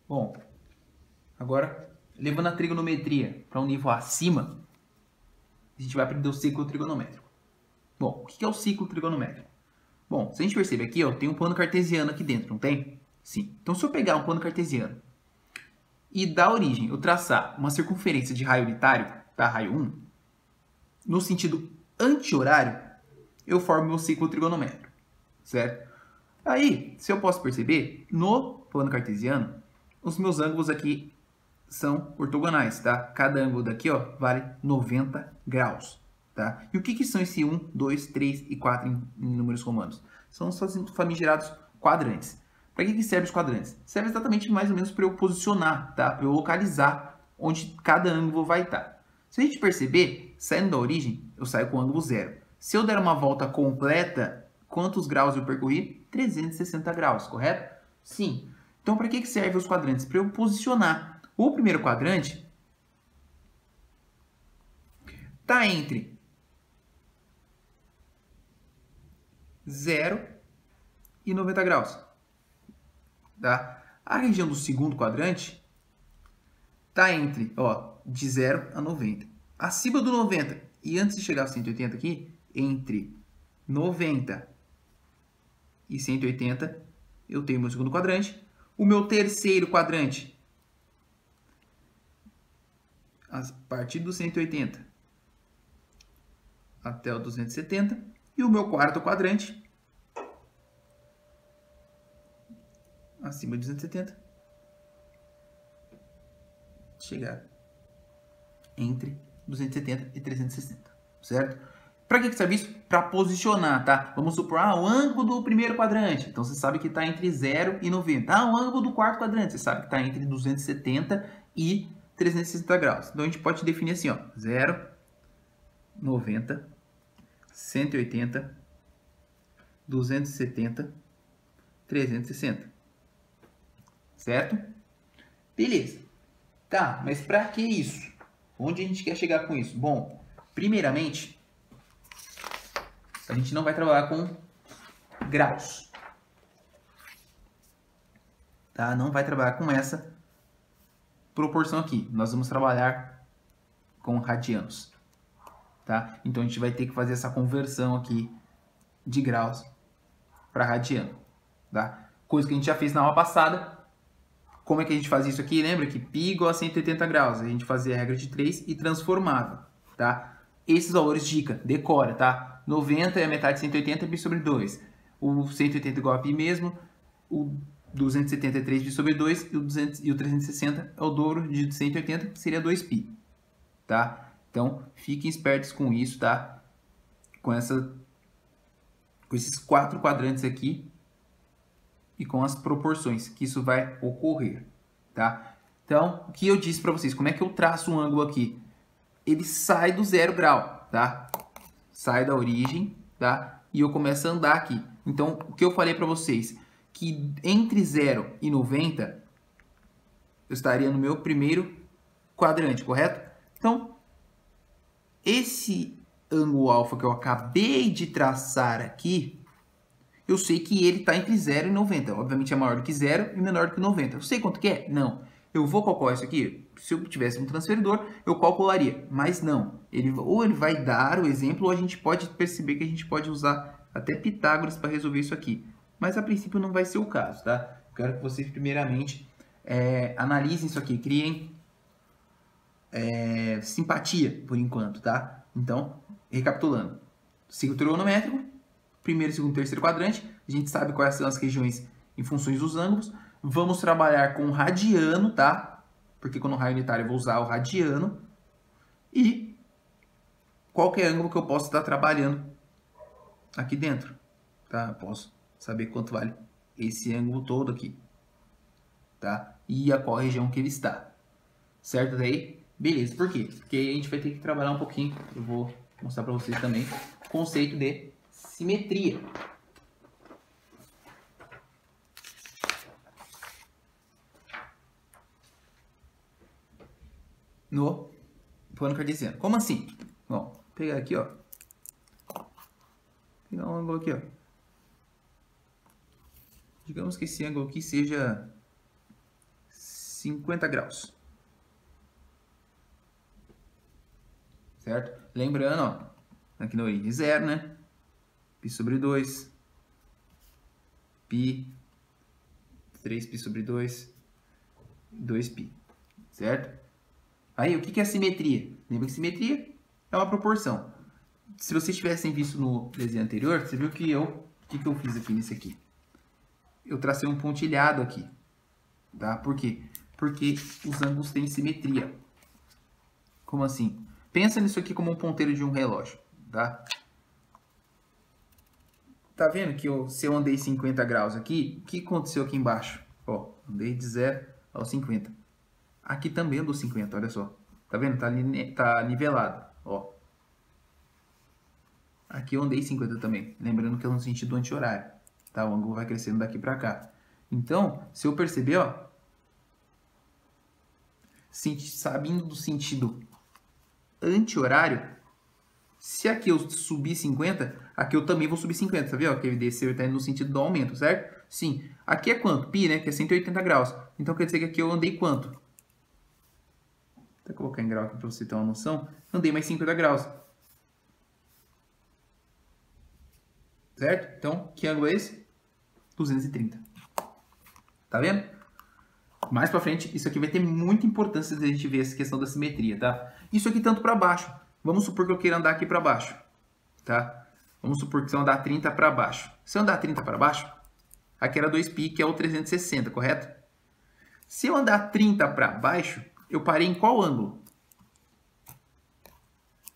Bom, agora, levando a trigonometria para um nível acima, a gente vai aprender o ciclo trigonométrico. Bom, o que é o ciclo trigonométrico? Bom, se a gente perceber aqui, ó, tem um plano cartesiano aqui dentro, não tem? Sim. Então, se eu pegar um plano cartesiano e da origem eu traçar uma circunferência de raio unitário, tá? Raio 1, no sentido anti-horário, eu formo meu ciclo trigonométrico, certo? Aí, se eu posso perceber, no plano cartesiano, os meus ângulos aqui são ortogonais, tá? Cada ângulo daqui, ó, vale 90 graus, tá? E o que são esse 1, 2, 3 e 4 em números romanos? São os famigerados quadrantes. Para que servem os quadrantes? Serve exatamente mais ou menos para eu posicionar, tá? Para eu localizar onde cada ângulo vai estar. Se a gente perceber, saindo da origem, eu saio com ângulo zero. Se eu der uma volta completa, quantos graus eu percorri? 360 graus, correto? Sim. Então, para que servem os quadrantes? Para eu posicionar. O primeiro quadrante está entre 0 e 90 graus. Tá? A região do segundo quadrante está entre, ó, de 0 a 90. Acima do 90 e antes de chegar a 180 aqui, entre 90 e 180, eu tenho meu segundo quadrante. O meu terceiro quadrante, a partir do 180 até o 270. E o meu quarto quadrante, acima de 270, chegar entre 270 e 360, certo? Para que serve isso? Para posicionar, tá? Vamos supor, o ângulo do primeiro quadrante. Então, você sabe que está entre 0 e 90. O ângulo do quarto quadrante. Você sabe que está entre 270 e 360 graus. Então, a gente pode definir assim, ó. 0, 90, 180, 270, 360. Certo? Beleza. Tá, mas para que isso? Onde a gente quer chegar com isso? Bom, primeiramente, a gente não vai trabalhar com graus. Tá? Não vai trabalhar com essa proporção aqui. Nós vamos trabalhar com radianos. Tá? Então, a gente vai ter que fazer essa conversão aqui de graus para radiano. Tá? Coisa que a gente já fez na aula passada. Como é que a gente faz isso aqui? Lembra que π igual a 180 graus. A gente fazia a regra de 3 e transformava. Tá? Esses valores, dica, decora, tá? 90 é a metade de 180, é π sobre 2. O 180 igual a π mesmo. O 270 é 3π sobre 2. E o 360 é o dobro de 180, que seria 2π. Tá? Então, fiquem espertos com isso, tá? Com esses 4 quadrantes aqui. E com as proporções que isso vai ocorrer, tá? Então, o que eu disse para vocês, como é que eu traço um ângulo aqui? Ele sai do 0 grau, tá? Sai da origem, tá? E eu começo a andar aqui. Então, o que eu falei para vocês, que entre 0 e 90, eu estaria no meu primeiro quadrante, correto? Então, esse ângulo alfa que eu acabei de traçar aqui, eu sei que ele está entre 0 e 90. Obviamente é maior do que 0 e menor do que 90. Eu sei quanto que é? Não. Eu vou calcular isso aqui? Se eu tivesse um transferidor, eu calcularia. Mas não. Ou ele vai dar o exemplo, ou a gente pode perceber que a gente pode usar até Pitágoras para resolver isso aqui. Mas a princípio não vai ser o caso, tá? Eu quero que vocês primeiramente analisem isso aqui, criem simpatia por enquanto, tá? Então, recapitulando. Ciclo trigonométrico. Primeiro, segundo, terceiro quadrante. A gente sabe quais são as regiões em funções dos ângulos. Vamos trabalhar com radiano, tá? Porque quando o raio unitário eu vou usar o radiano. E qualquer ângulo que eu possa estar trabalhando aqui dentro, tá? Eu posso saber quanto vale esse ângulo todo aqui, tá? E a qual região que ele está. Certo daí? Beleza. Por quê? Porque aí a gente vai ter que trabalhar um pouquinho. Eu vou mostrar para vocês também o conceito de simetria. No plano cartesiano. Como assim? Bom, vou pegar aqui, ó. Pegar um ângulo aqui, ó. Digamos que esse ângulo aqui seja 50 graus. Certo? Lembrando, ó, aqui na origem 0, né? Π sobre 2. Π. 3π sobre 2. 2π. Certo? Aí, o que é simetria? Lembra que simetria é uma proporção. Se vocês tivessem visto no desenho anterior, você viu que o que eu fiz aqui nesse aqui? Eu tracei um pontilhado aqui. Tá? Por quê? Porque os ângulos têm simetria. Como assim? Pensa nisso aqui como um ponteiro de um relógio. Tá? Tá vendo que se eu andei 50 graus aqui, o que aconteceu aqui embaixo? Ó, andei de 0 aos 50. Aqui também andou 50, olha só. Tá vendo? Tá nivelado, ó. Aqui eu andei 50 também. Lembrando que é no sentido anti-horário. Tá? O ângulo vai crescendo daqui pra cá. Então, se eu perceber, ó, sabendo do sentido anti-horário, se aqui eu subir 50, aqui eu também vou subir 50, sabe? Ó, que ele desceu e tá indo no sentido do aumento, certo? Sim. Aqui é quanto? Π, né? Que é 180 graus. Então, quer dizer que aqui eu andei quanto? Vou colocar em grau aqui para você ter uma noção. Andei mais 50 graus. Certo? Então, que ângulo é esse? 230. Tá vendo? Mais para frente, isso aqui vai ter muita importância se a gente ver essa questão da simetria, tá? Isso aqui tanto para baixo. Vamos supor que eu queira andar aqui para baixo, tá? Vamos supor que se eu andar 30 para baixo. Se eu andar 30 para baixo, aqui era 2π, que é o 360, correto? Se eu andar 30 para baixo, eu parei em qual ângulo?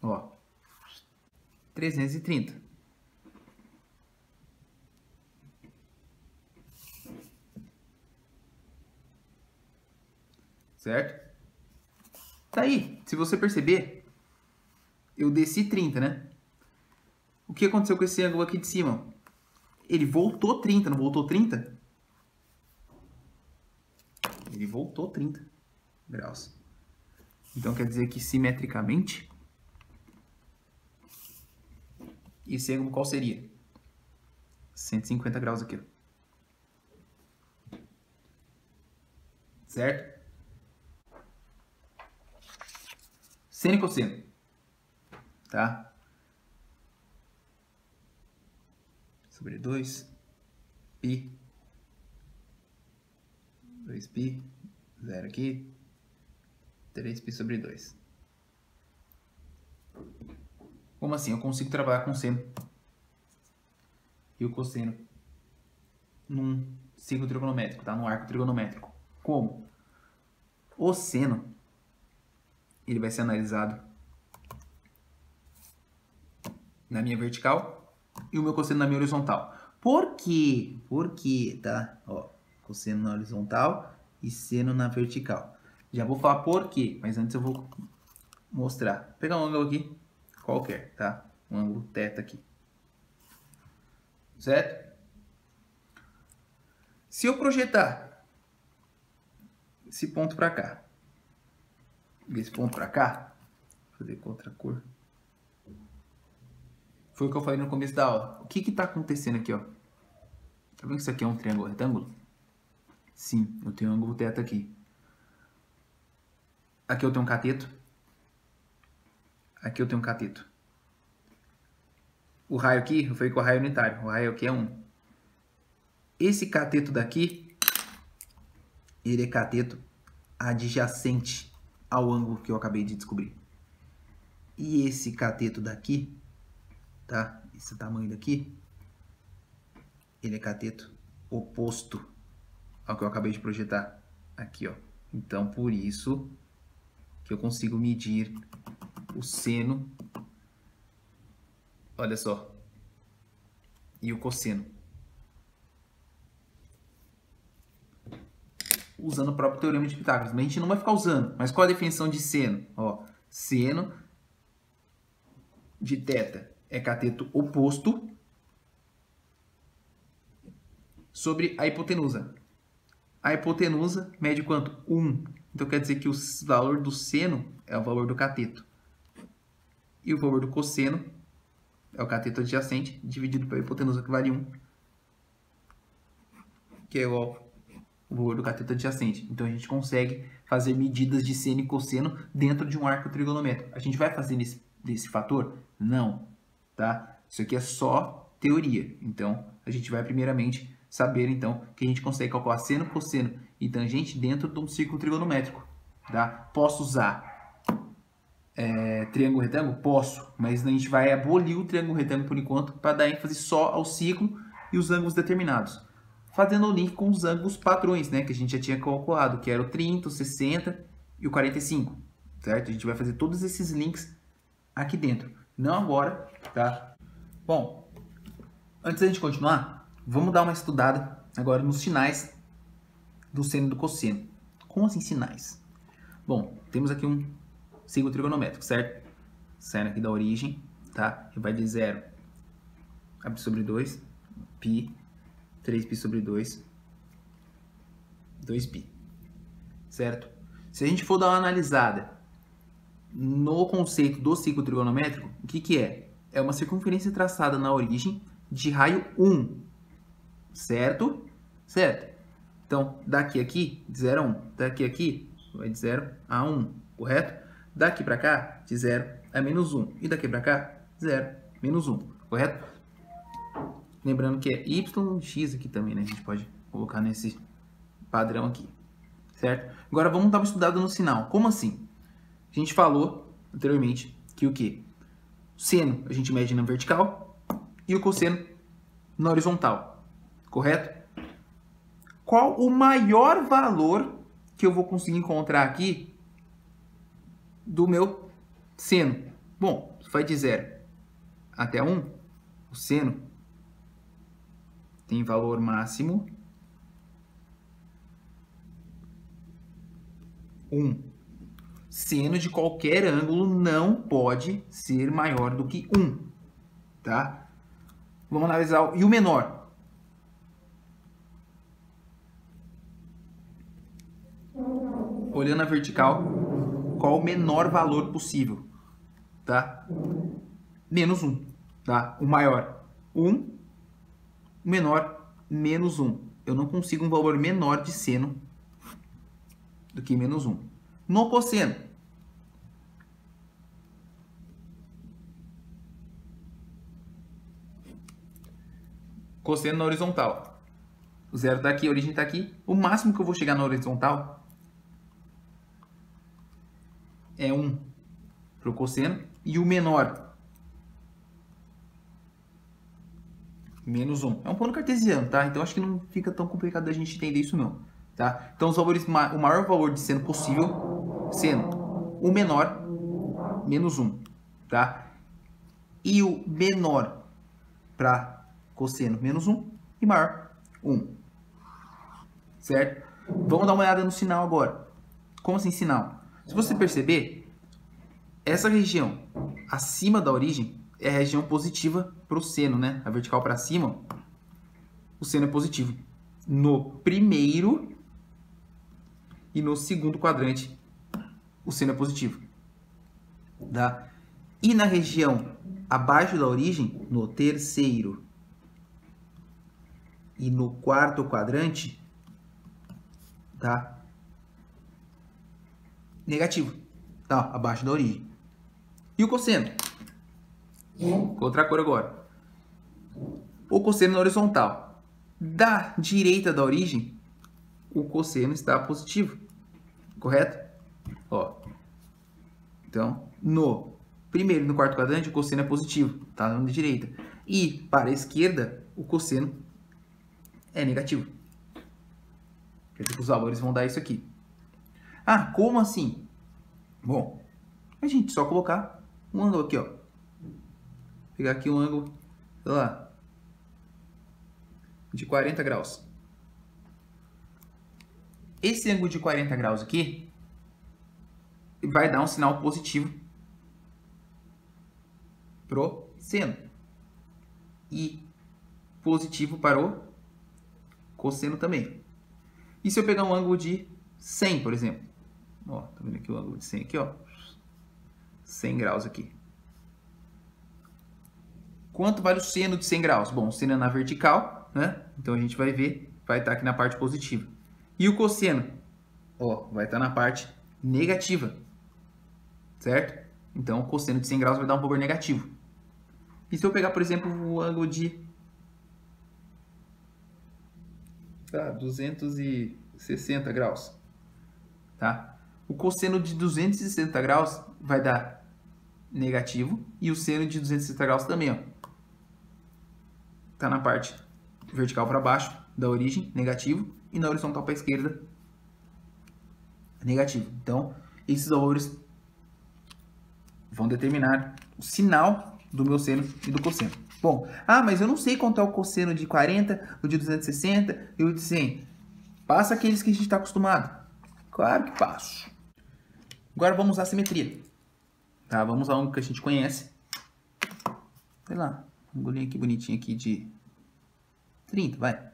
Ó, 330. Certo? Tá aí. Se você perceber, eu desci 30, né? O que aconteceu com esse ângulo aqui de cima? Ele voltou 30, não voltou 30? Ele voltou 30 graus. Então, quer dizer que simetricamente, esse ângulo qual seria? 150 graus aqui. Certo? Seno e cosseno. Tá? Sobre 2, π, 2π, 0 aqui, 3π sobre 2. Como assim? Eu consigo trabalhar com seno e o cosseno num ciclo trigonométrico, tá? Num arco trigonométrico. Como? O seno, ele vai ser analisado na minha vertical e o meu cosseno na minha horizontal. Por quê? Por quê, tá? Ó, cosseno na horizontal e seno na vertical. Já vou falar por quê, mas antes eu vou mostrar. Vou pegar um ângulo aqui, qualquer, tá? Um ângulo θ aqui. Certo? Se eu projetar esse ponto para cá, esse ponto para cá, vou fazer com outra cor. Foi o que eu falei no começo da aula. O que está acontecendo aqui, ó? Tá vendo que isso aqui é um triângulo retângulo? Sim, eu tenho um ângulo θ aqui. Aqui eu tenho um cateto. Aqui eu tenho um cateto. O raio aqui, eu falei que o raio é unitário. O raio aqui é 1. Esse cateto daqui, ele é cateto adjacente ao ângulo que eu acabei de descobrir. E esse cateto daqui, tá? Esse tamanho daqui, ele é cateto oposto ao que eu acabei de projetar aqui, ó. Então, por isso que eu consigo medir o seno, olha só, e o cosseno, usando o próprio teorema de Pitágoras. Mas a gente não vai ficar usando. Mas qual a definição de seno? Ó, seno de θ é cateto oposto sobre a hipotenusa. A hipotenusa mede quanto? 1. Então quer dizer que o valor do seno é o valor do cateto. E o valor do cosseno é o cateto adjacente dividido pela hipotenusa, que vale 1. Que é igual o valor do cateto adjacente. Então a gente consegue fazer medidas de seno e cosseno dentro de um arco trigonométrico. A gente vai fazer desse fator? Não, tá? Isso aqui é só teoria. Então a gente vai primeiramente saber então que a gente consegue calcular seno, cosseno e tangente dentro de um círculo trigonométrico, tá? Posso usar triângulo retângulo? Posso, mas a gente vai abolir o triângulo retângulo por enquanto para dar ênfase só ao ciclo e os ângulos determinados. Fazendo o link com os ângulos padrões, né, que a gente já tinha calculado, que era o 30, o 60 e o 45, certo? A gente vai fazer todos esses links aqui dentro, não agora, tá? Bom, antes da gente continuar, vamos dar uma estudada agora nos sinais do seno e do cosseno. Como assim sinais? Bom, temos aqui um círculo trigonométrico, certo? Saindo aqui da origem, tá? Que vai de 0 a π sobre 2, π, 3π sobre 2, 2π, certo? Se a gente for dar uma analisada no conceito do ciclo trigonométrico, o que que é? É uma circunferência traçada na origem de raio 1, certo? Certo. Então, daqui a aqui, de 0 a 1. Daqui a aqui, vai de 0 a 1, correto? Daqui para cá, de 0 a menos 1. E daqui para cá, 0, menos 1, correto? Lembrando que é y e x aqui também, né? A gente pode colocar nesse padrão aqui, certo? Agora vamos dar uma estudada no sinal. Como assim? A gente falou anteriormente que o quê? O seno a gente mede na vertical e o cosseno na horizontal, correto? Qual o maior valor que eu vou conseguir encontrar aqui do meu seno? Bom, vai de 0 até 1, o seno tem valor máximo 1. Seno de qualquer ângulo não pode ser maior do que 1, tá? Vamos analisar e o menor. Olhando a vertical, qual o menor valor possível, tá? Menos 1, tá? O maior, 1, o menor, menos 1. Eu não consigo um valor menor de seno do que menos 1. No cosseno, cosseno na horizontal. O zero está aqui, a origem está aqui. O máximo que eu vou chegar na horizontal é 1 para o cosseno. E o menor, menos 1. É um plano cartesiano, tá? Então acho que não fica tão complicado da gente entender isso não, tá? Então os valores, o maior valor de seno possível, seno. O menor, menos 1, tá? E o menor para cosseno, menos 1. E maior, 1. Certo? Vamos dar uma olhada no sinal agora. Como assim sinal? Se você perceber, essa região acima da origem é a região positiva para o seno, né? A vertical para cima, o seno é positivo. No primeiro e no segundo quadrante, o seno é positivo. Tá? E na região abaixo da origem, no terceiro e no quarto quadrante, tá? Negativo. Tá? Abaixo da origem. E o cosseno? Outra cor agora. O cosseno na horizontal. Da direita da origem, o cosseno está positivo. Correto? Ó. Então, no primeiro e no quarto quadrante, o cosseno é positivo. Tá na direita. E para a esquerda, o cosseno é negativo. Quer dizer que os valores vão dar isso aqui. Ah, como assim? Bom, a gente só colocar um ângulo aqui, ó. Pegar aqui um ângulo, sei lá, de 40 graus. Esse ângulo de 40 graus aqui vai dar um sinal positivo pro seno e positivo para o cosseno também. E se eu pegar um ângulo de 100, por exemplo? Ó, tá vendo aqui o ângulo de 100 aqui, ó? 100 graus aqui. Quanto vale o seno de 100 graus? Bom, o seno é na vertical, né? Então a gente vai ver, vai estar aqui na parte positiva. E o cosseno, ó, vai estar na parte negativa, certo? Então, o cosseno de 100 graus vai dar um valor negativo. E se eu pegar, por exemplo, o ângulo de 260 graus, tá? O cosseno de 260 graus vai dar negativo e o seno de 260 graus também, ó. Tá na parte vertical para baixo da origem, negativo, e na horizontal para a esquerda, negativo. Então, esses valores vão determinar o sinal do meu seno e do cosseno. Bom, mas eu não sei quanto é o cosseno de 40, o de 260 e o de 100. Passa aqueles que a gente está acostumado. Claro que passo. Agora vamos usar a simetria. Tá, vamos usar um que a gente conhece. Sei lá, um golinho aqui bonitinho aqui de 30, vai.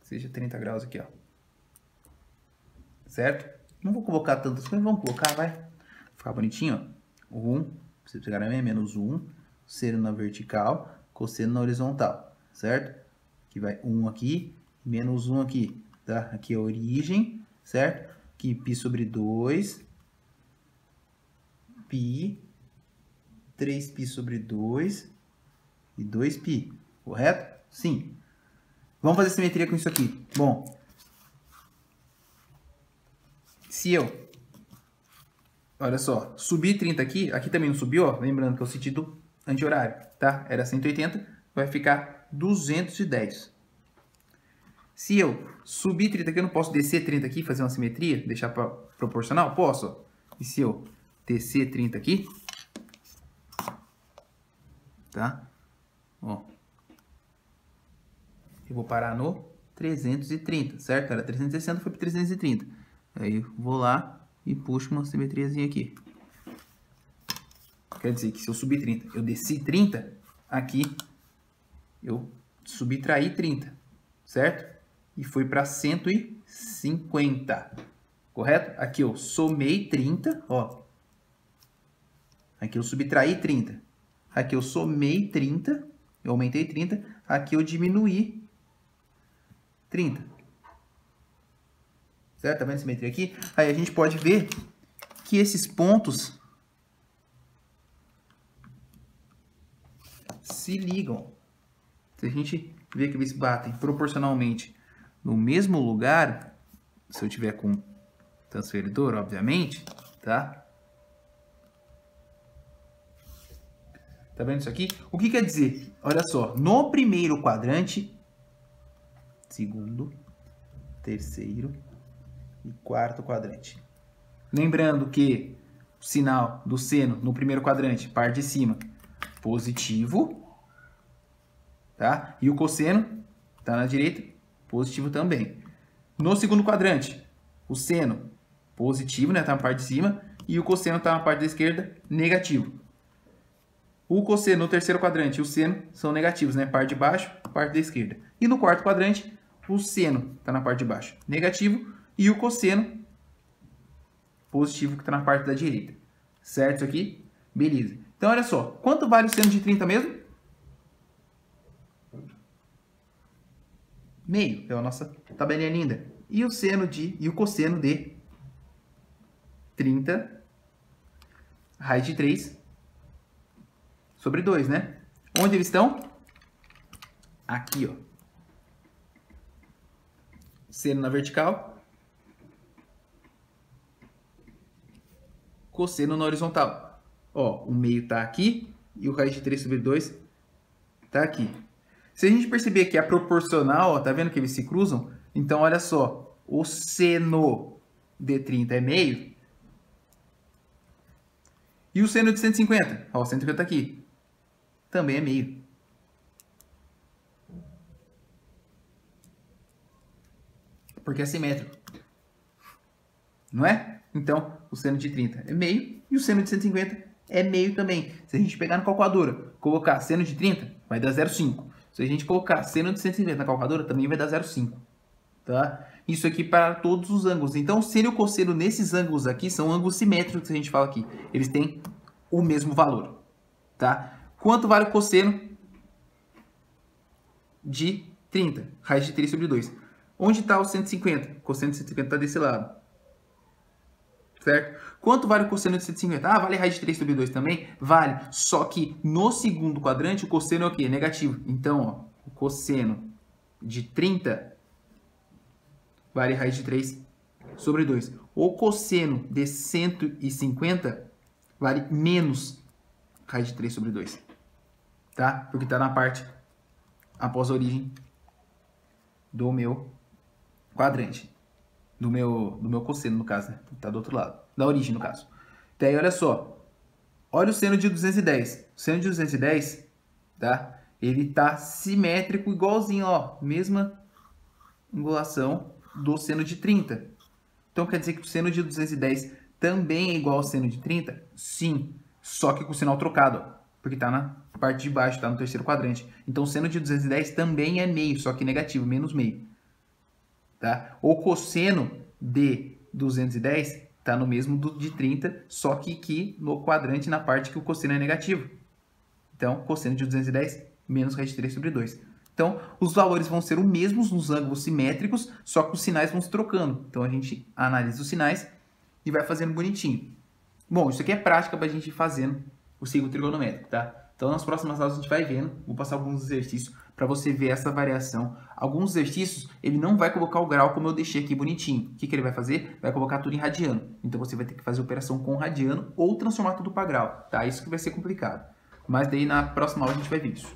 Seja 30 graus aqui, ó. Certo? Não vou colocar tantas coisas, vamos colocar, vai. Ficar bonitinho, ó. 1, você pegar a menos 1, seno na vertical, cosseno na horizontal, certo? Aqui vai 1 aqui, menos 1 aqui, tá? Aqui é a origem, certo? Aqui π sobre 2, π, 3π sobre 2 e 2π, correto? Sim. Vamos fazer simetria com isso aqui. Bom, se eu, olha só, subir 30 aqui, aqui também não subiu, ó, lembrando que é o sentido anti-horário, tá? Era 180, vai ficar 210. Se eu subir 30 aqui, eu não posso descer 30 aqui, fazer uma simetria, deixar proporcional? Posso, ó. E se eu descer 30 aqui, tá? Ó. Eu vou parar no 330, certo? Era 360, foi para 330. Aí eu vou lá e puxo uma simetriazinha aqui. Quer dizer que se eu subir 30, eu desci 30, aqui eu subtraí 30, certo? E foi para 150, correto? Aqui eu somei 30, ó. Aqui eu subtraí 30. Aqui eu somei 30, eu aumentei 30. Aqui eu diminuí 30. Certo? Tá vendo a simetria aqui? Aí a gente pode ver que esses pontos se ligam. Se a gente vê que eles batem proporcionalmente no mesmo lugar, se eu tiver com transferidor, obviamente, tá? Tá vendo isso aqui? O que quer dizer? Olha só, no primeiro quadrante, segundo, terceiro e quarto quadrante. Lembrando que o sinal do seno no primeiro quadrante, parte de cima, positivo, tá? E o cosseno tá na direita, positivo também. No segundo quadrante, o seno positivo, né, tá na parte de cima, e o cosseno tá na parte da esquerda, negativo. O cosseno no terceiro quadrante e o seno são negativos, né? Parte de baixo, parte da esquerda. E no quarto quadrante, o seno está na parte de baixo, negativo, e o cosseno positivo, que está na parte da direita. Certo isso aqui? Beleza. Então, olha só. Quanto vale o seno de 30 mesmo? Meio. É a nossa tabelinha linda. E o cosseno de 30, raiz de 3 sobre 2, né? Onde eles estão? Aqui, ó. Seno na vertical. Cosseno na horizontal. Ó, o meio tá aqui e o raiz de 3 sobre 2 tá aqui. Se a gente perceber que é proporcional, ó, tá vendo que eles se cruzam? Então, olha só. O seno de 30 é meio. E o seno de 150? Ó, o 150 tá aqui. Também é meio. Porque é simétrico. Não é? Então, o seno de 30 é meio e o seno de 150 é meio também. Se a gente pegar na calculadora, colocar seno de 30, vai dar 0,5. Se a gente colocar seno de 150 na calculadora, também vai dar 0,5. Tá? Isso aqui para todos os ângulos. Então, o seno e o cosseno nesses ângulos aqui são ângulos simétricos que a gente fala aqui. Eles têm o mesmo valor. Tá? Quanto vale o cosseno de 30. Raiz de 3 sobre 2. Onde está o 150? O cosseno de 150 está desse lado. Certo? Quanto vale o cosseno de 150? Ah, vale raiz de 3 sobre 2 também? Vale. Só que no segundo quadrante o cosseno é o quê? Negativo. Então, ó, o cosseno de 30 vale raiz de 3 sobre 2. O cosseno de 150 vale menos raiz de 3 sobre 2. Tá? Porque está na parte após a origem do meu quadrante. Do meu cosseno, no caso, né? Tá do outro lado. Da origem, no caso. Daí, olha só. Olha o seno de 210. O seno de 210, tá? Ele tá simétrico, igualzinho, ó. Mesma angulação do seno de 30. Então, quer dizer que o seno de 210 também é igual ao seno de 30? Sim. Só que com o sinal trocado, ó. Porque tá na parte de baixo, tá no terceiro quadrante. Então, o seno de 210 também é meio, só que negativo, menos meio. Tá? O cosseno de 210 está no mesmo de 30, só que aqui no quadrante, na parte que o cosseno é negativo. Então, cosseno de 210 menos raiz de 3 sobre 2. Então, os valores vão ser os mesmos nos ângulos simétricos, só que os sinais vão se trocando. Então, a gente analisa os sinais e vai fazendo bonitinho. Bom, isso aqui é prática para a gente ir fazendo o ciclo trigonométrico, tá? Então, nas próximas aulas a gente vai vendo, vou passar alguns exercícios para você ver essa variação. Alguns exercícios, ele não vai colocar o grau como eu deixei aqui bonitinho. O que ele vai fazer? Vai colocar tudo em radiano. Então, você vai ter que fazer operação com radiano ou transformar tudo para grau, tá? Isso que vai ser complicado. Mas daí, na próxima aula, a gente vai ver isso.